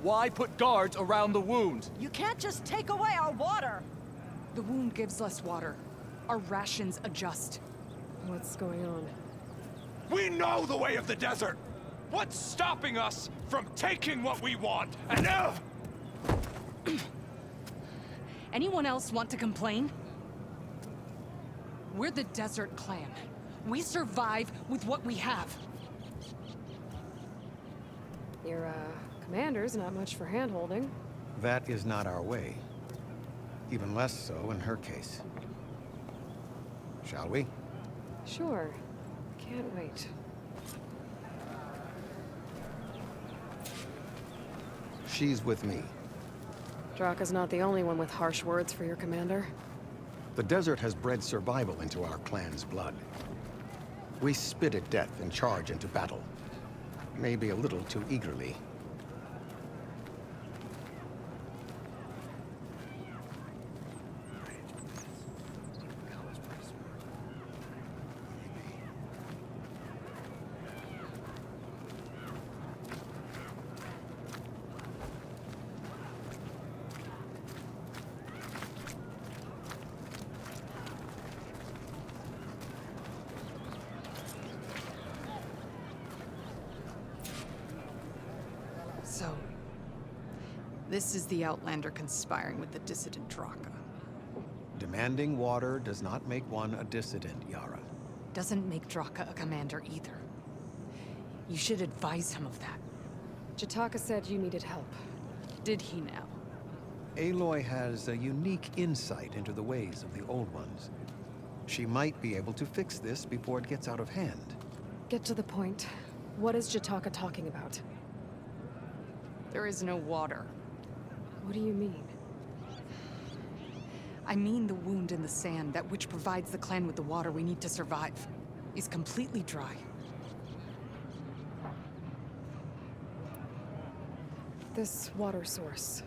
Why put guards around the wound? You can't just take away our water! The wound gives less water. Our rations adjust. What's going on? We know the way of the desert! What's stopping us from taking what we want? And Anyone else want to complain? We're the Desert Clan. We survive with what we have. Your, commander's not much for hand-holding. That is not our way. Even less so in her case. Shall we? Sure. Can't wait. She's with me. Draka's not the only one with harsh words for your commander. The desert has bred survival into our clan's blood. We spit at death and charge into battle. Maybe a little too eagerly. So, this is the Outlander conspiring with the dissident Draka. Demanding water does not make one a dissident, Yara. Doesn't make Draka a commander either. You should advise him of that. Jataka said you needed help. Did he now? Aloy has a unique insight into the ways of the Old Ones. She might be able to fix this before it gets out of hand. Get to the point. What is Jataka talking about? There is no water. What do you mean? I mean the wound in the sand, that which provides the clan with the water we need to survive, is completely dry. This water source.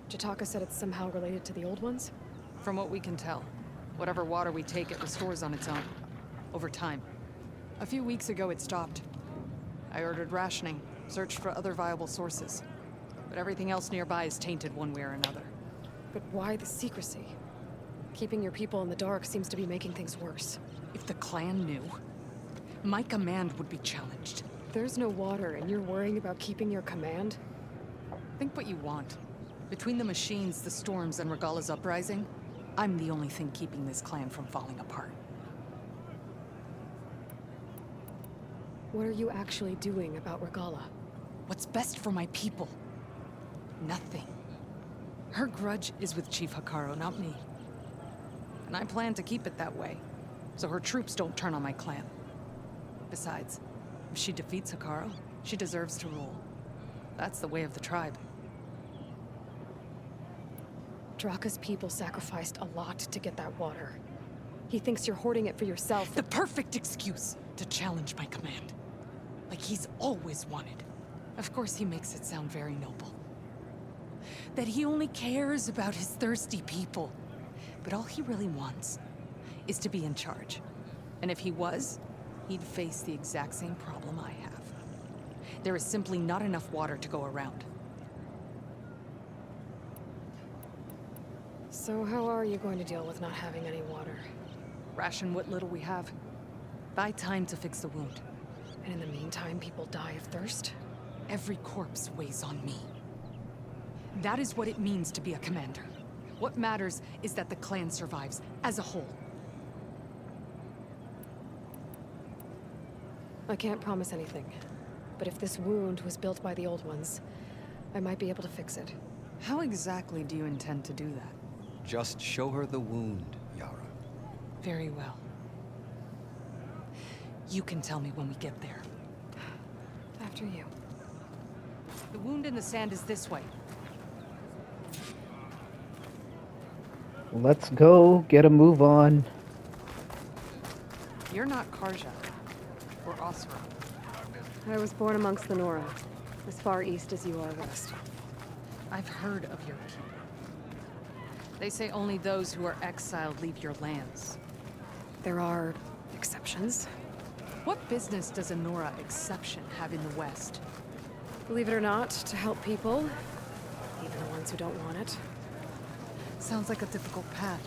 Jataka said it's somehow related to the Old Ones? From what we can tell, whatever water we take, it restores on its own. Over time. A few weeks ago, it stopped. I ordered rationing, searched for other viable sources. But everything else nearby is tainted one way or another. But why the secrecy? Keeping your people in the dark seems to be making things worse. If the clan knew, my command would be challenged. There's no water and you're worrying about keeping your command? Think what you want. Between the machines, the storms, and Regalla's uprising, I'm the only thing keeping this clan from falling apart. What are you actually doing about Regalla? What's best for my people? Nothing. Her grudge is with Chief Hekarro, not me. And I plan to keep it that way, so her troops don't turn on my clan. Besides, if she defeats Hekarro, she deserves to rule. That's the way of the tribe. Draka's people sacrificed a lot to get that water. He thinks you're hoarding it for yourself. The perfect excuse to challenge my command. Like he's always wanted. Of course he makes it sound very noble. That he only cares about his thirsty people. But all he really wants is to be in charge. And if he was, he'd face the exact same problem I have. There is simply not enough water to go around. So how are you going to deal with not having any water? Ration what little we have. Buy time to fix the wound. And in the meantime, people die of thirst? Every corpse weighs on me. That is what it means to be a commander. What matters is that the clan survives, as a whole. I can't promise anything. But if this wound was built by the Old Ones, I might be able to fix it. How exactly do you intend to do that? Just show her the wound, Yara. Very well. You can tell me when we get there. After you. The wound in the sand is this way. Let's go, get a move on. You're not Karja. Or Osra. I was born amongst the Nora, as far east as you are west. I've heard of your people. They say only those who are exiled leave your lands. There are exceptions. What business does a Nora exception have in the West? Believe it or not, to help people, Even the ones who don't want it. Sounds like a difficult path.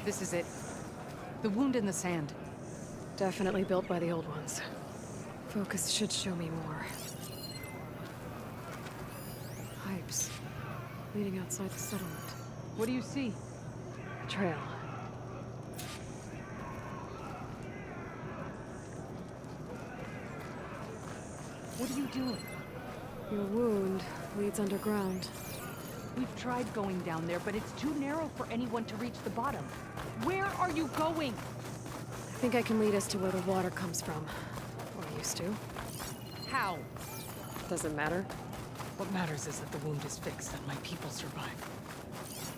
This is it. The wound in the sand. Definitely built by the old ones. Focus should show me more. Pipes. Leading outside the settlement. What do you see? A trail. What are you doing? Your wound leads underground. We've tried going down there, but it's too narrow for anyone to reach the bottom. Where are you going? I think I can lead us to where the water comes from. Or used to. How? Doesn't matter. What matters is that the wound is fixed and my people survive.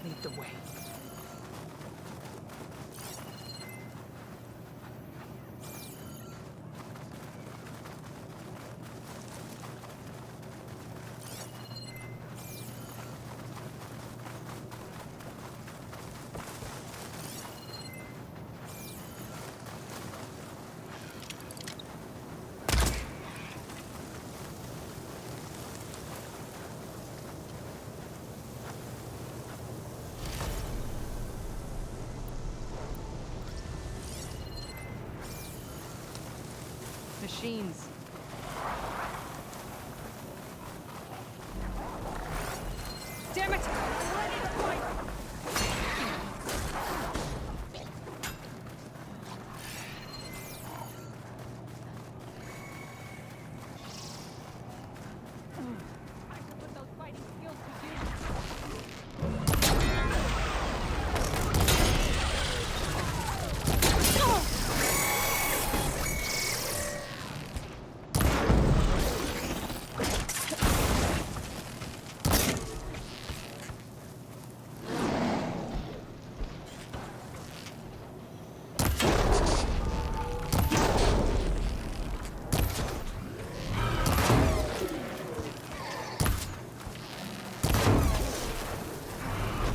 Lead the way. Machines. Damn it! I'm ready to fight! I could put those fighting skills to use.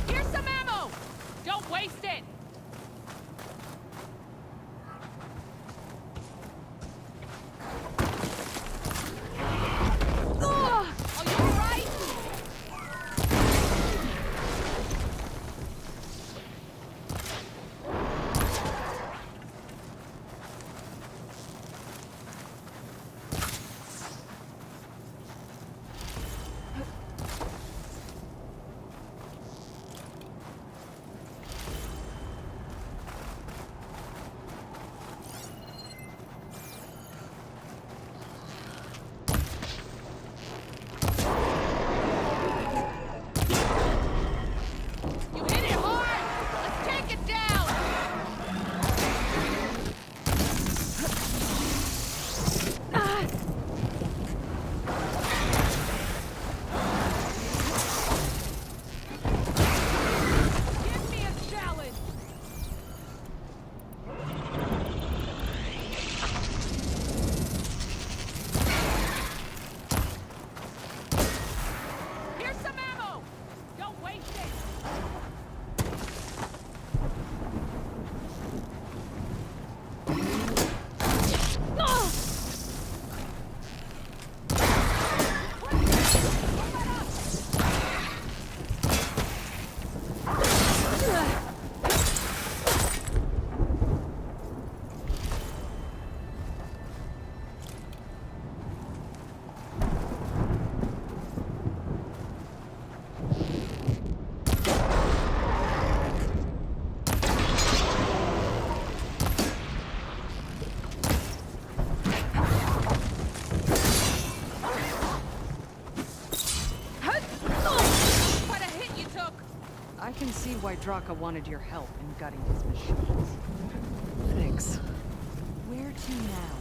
Here's some ammo! Don't waste it! Are you alright? You hit it hard! Let's take it down! Give me a challenge! Here's some ammo! Don't waste it! Quite a hit you took! I can see why Draka wanted your help in gutting his machines. Thanks. Where to now?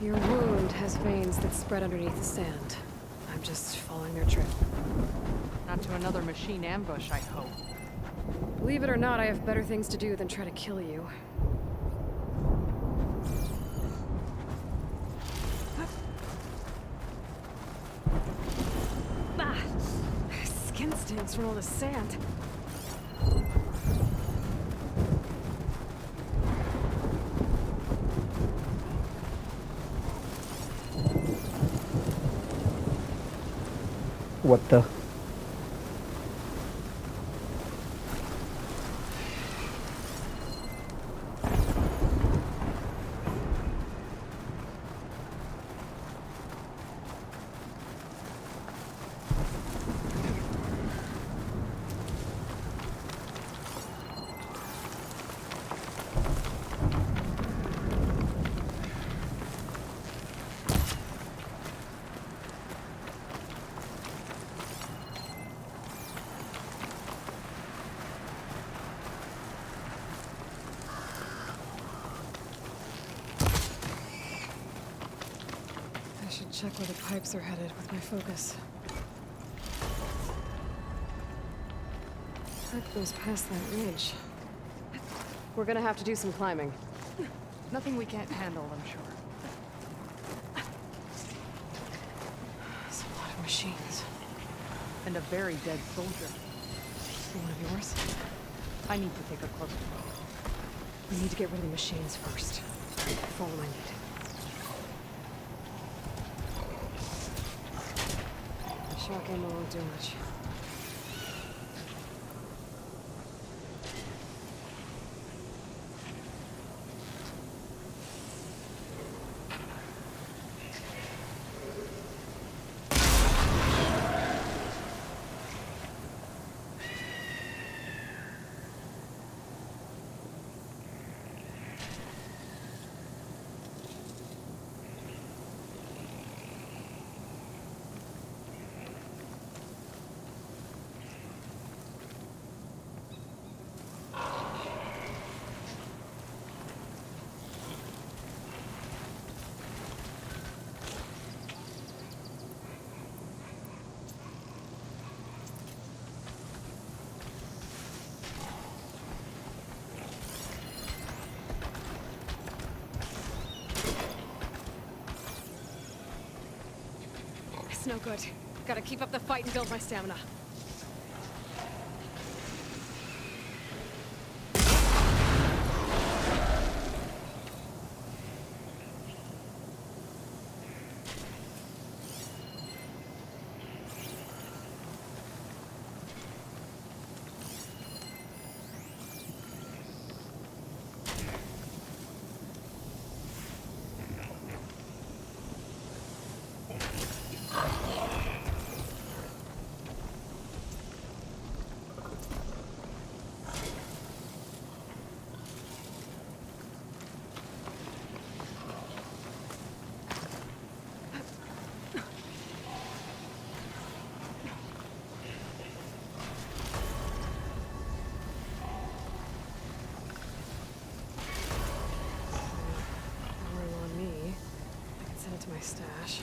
Your wound has veins that spread underneath the sand. I'm just following their trail. Not to another machine ambush, I hope. Believe it or not, I have better things to do than try to kill you. Ah! Skin stains from all the sand. What the? I should check where the pipes are headed with my focus. Pipe goes past that ridge. We're gonna have to do some climbing. Nothing we can't handle, I'm sure. There's a lot of machines. And a very dead soldier. One of yours? I need to take a closer look. We need to get rid of the machines first. Follow my lead. Shock ammo won't do much. It's no good. Gotta keep up the fight and build my stamina. To my stash.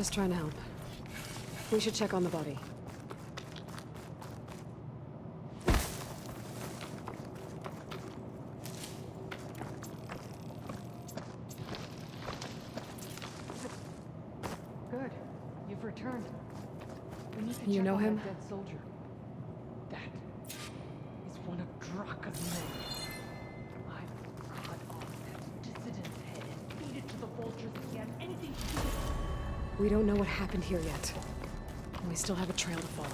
Just trying to help. We should check on the body. Good. You've returned. We need to You check know on him? that dead soldier. That is one of Draka's men. I've cut off that dissident's head and feed it to the vultures if he has anything to do with it. We don't know what happened here yet. And we still have a trail to follow.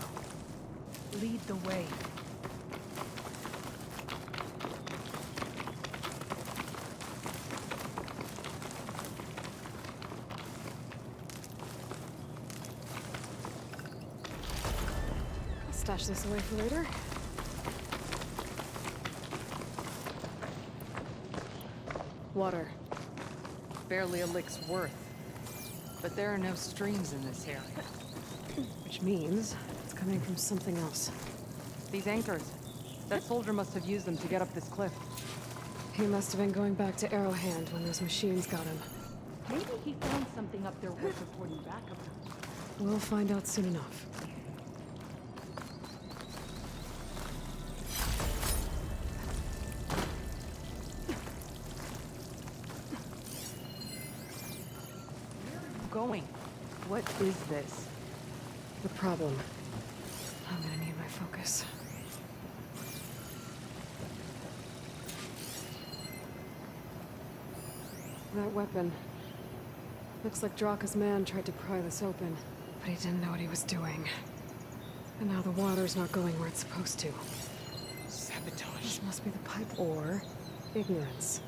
Lead the way. I'll stash this away for later. Water. Barely a lick's worth. But there are no streams in this area. Which means it's coming from something else. These anchors. That soldier must have used them to get up this cliff. He must have been going back to Arrowhand when those machines got him. Maybe he found something up there worth reporting back about. We'll find out soon enough. Going. What is this? The problem. I'm gonna need my focus. That weapon. Looks like Draka's man tried to pry this open, but he didn't know what he was doing. And now the water's not going where it's supposed to. Sabotage. This must be the pipe or ignorance.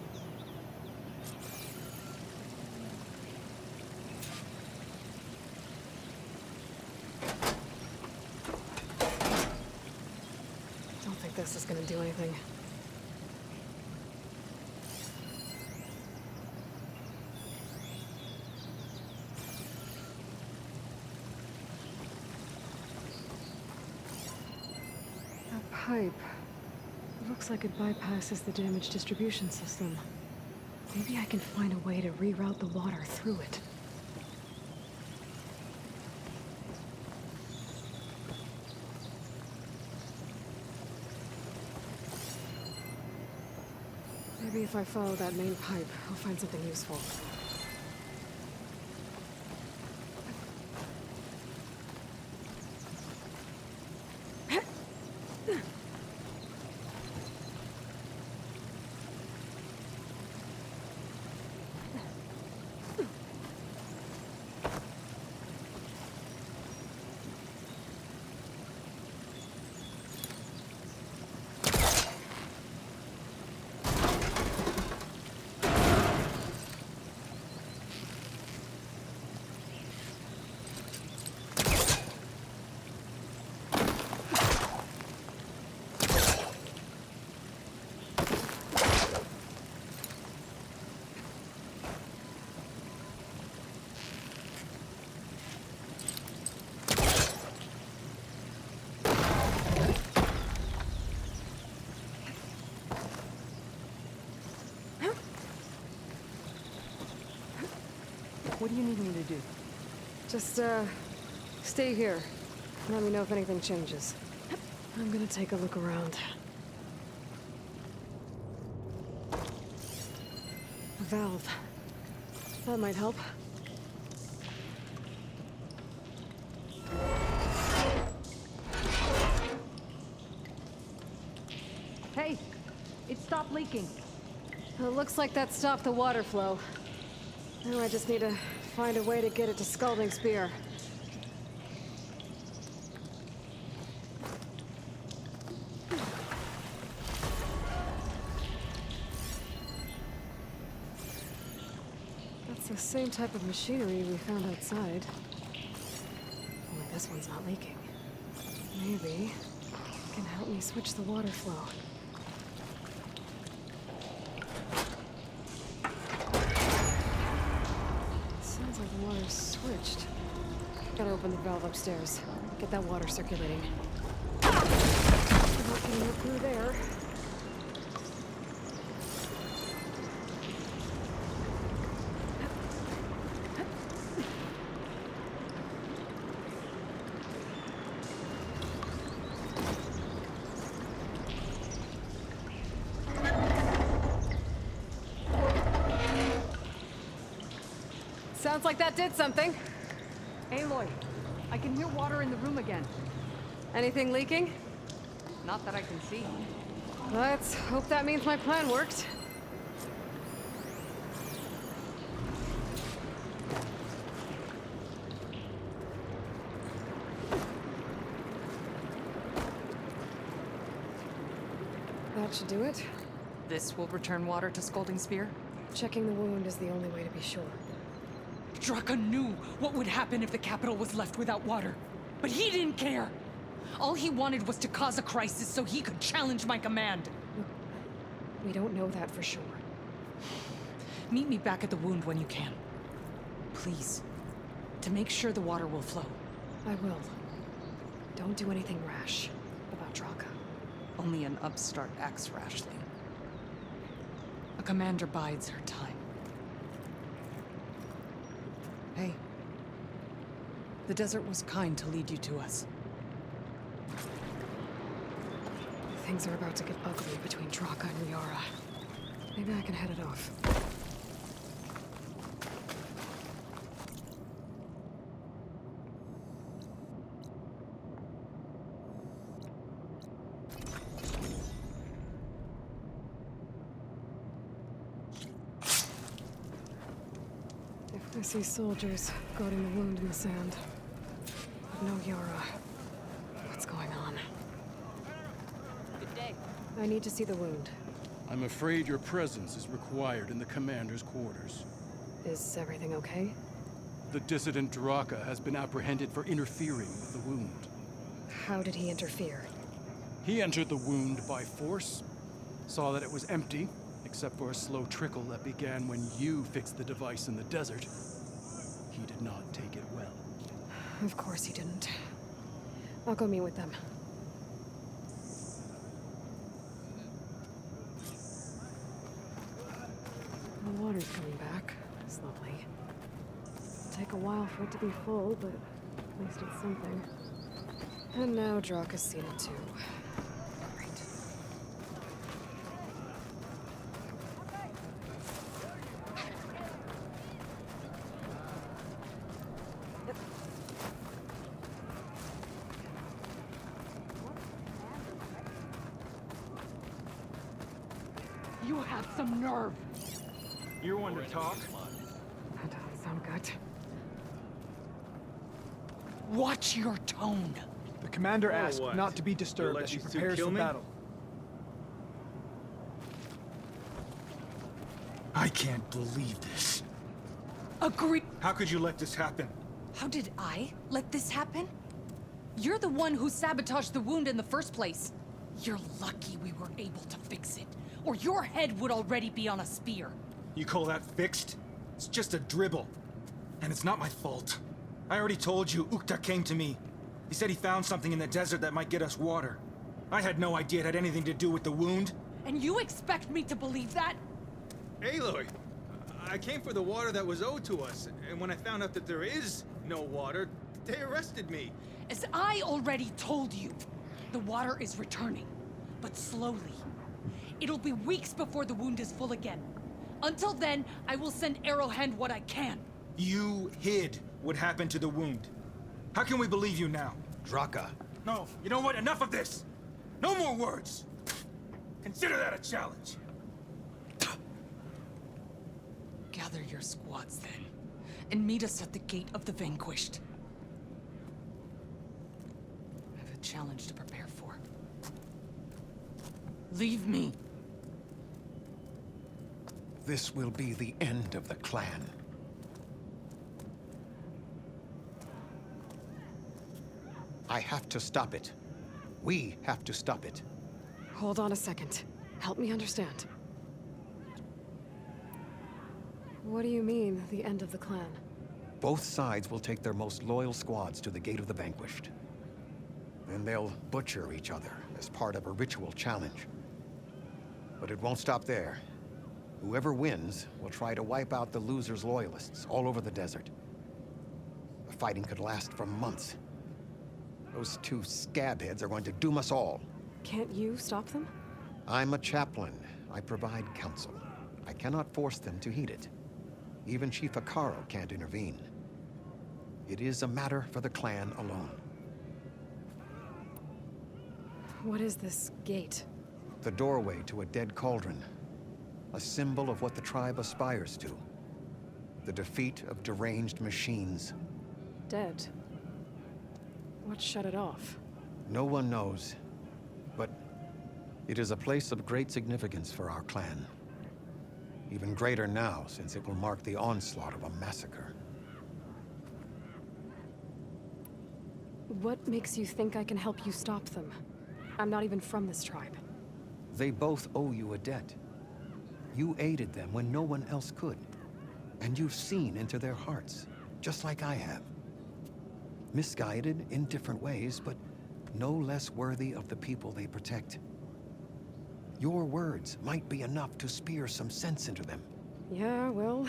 Don't think this is gonna do anything. That pipe. It looks like it bypasses the damaged distribution system. Maybe I can find a way to reroute the water through it. Maybe if I follow that main pipe, I'll find something useful. What do you need me to do? Just, stay here. Let me know if anything changes. I'm gonna take a look around. A valve. That might help. Hey! It stopped leaking. It looks like that stopped the water flow. Now I just need to find a way to get it to Scalding Spear. That's the same type of machinery we found outside. Only this one's not leaking. Maybe it can help me switch the water flow. Sounds like the water's switched. Gotta open the valve upstairs. Get that water circulating. Not getting it through there. Sounds like that did something. Aloy, I can hear water in the room again. Anything leaking? Not that I can see. Let's hope that means my plan worked. That should do it. This will return water to Scalding Spear? Checking the wound is the only way to be sure. Draka knew what would happen if the capital was left without water. But he didn't care! All he wanted was to cause a crisis so he could challenge my command. We don't know that for sure. Meet me back at the wound when you can. Please. To make sure the water will flow. I will. Don't do anything rash about Draka. Only an upstart acts rashly. A commander bides her time. Hey. The desert was kind to lead you to us. Things are about to get ugly between Draka and Liara. Maybe I can head it off. If I see soldiers guarding the wound in the sand, but no Yara, what's going on? Good day. I need to see the wound. I'm afraid your presence is required in the commander's quarters. Is everything okay? The dissident Draka has been apprehended for interfering with the wound. How did he interfere? He entered the wound by force, saw that it was empty, except for a slow trickle that began when you fixed the device in the desert. He did not take it well. Of course he didn't. I'll go meet with them. The water's coming back, slowly. It'll take a while for it to be full, but at least it's something. And now Draka's seen it too. Great. You have some nerve. You're one to talk? That doesn't sound good. Watch your tone. The commander asked what? not to be disturbed You'll let as she these two prepares kill for me? battle. I can't believe this. Agree. How could you let this happen? How did I let this happen? You're the one who sabotaged the wound in the first place. You're lucky we were able to fix it, or your head would already be on a spear. You call that fixed? It's just a dribble. And it's not my fault. I already told you, Ukta came to me. He said he found something in the desert that might get us water. I had no idea it had anything to do with the wound. And you expect me to believe that? Aloy, I came for the water that was owed to us, and when I found out that there is no water, they arrested me. As I already told you, the water is returning, but slowly. It'll be weeks before the wound is full again. Until then, I will send Arrowhand what I can. You hid what happened to the wound. How can we believe you now? Draka. No, you know what? Enough of this! No more words! Consider that a challenge. Gather your squads then, and meet us at the Gate of the Vanquished. I have a challenge to prepare for. Leave me. This will be the end of the clan. I have to stop it. We have to stop it. Hold on a second. Help me understand. What do you mean, the end of the clan? Both sides will take their most loyal squads to the Gate of the Vanquished. Then they'll butcher each other as part of a ritual challenge. But it won't stop there. Whoever wins will try to wipe out the loser's loyalists all over the desert. The fighting could last for months. Those two scabheads are going to doom us all. Can't you stop them? I'm a chaplain. I provide counsel. I cannot force them to heed it. Even Chief Akaro can't intervene. It is a matter for the clan alone. What is this gate? The doorway to a dead cauldron. A symbol of what the tribe aspires to. The defeat of deranged machines. Dead. What shut it off? No one knows, but it is a place of great significance for our clan. Even greater now, since it will mark the onslaught of a massacre. What makes you think I can help you stop them? I'm not even from this tribe. They both owe you a debt. You aided them when no one else could. And you've seen into their hearts, just like I have. Misguided in different ways, but no less worthy of the people they protect. Your words might be enough to spear some sense into them. Yeah, well,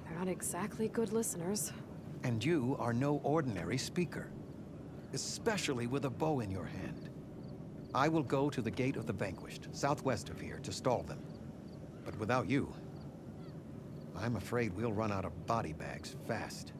they're not exactly good listeners. And you are no ordinary speaker. Especially with a bow in your hand. I will go to the Gate of the Vanquished, southwest of here, to stall them. But without you, I'm afraid we'll run out of body bags fast.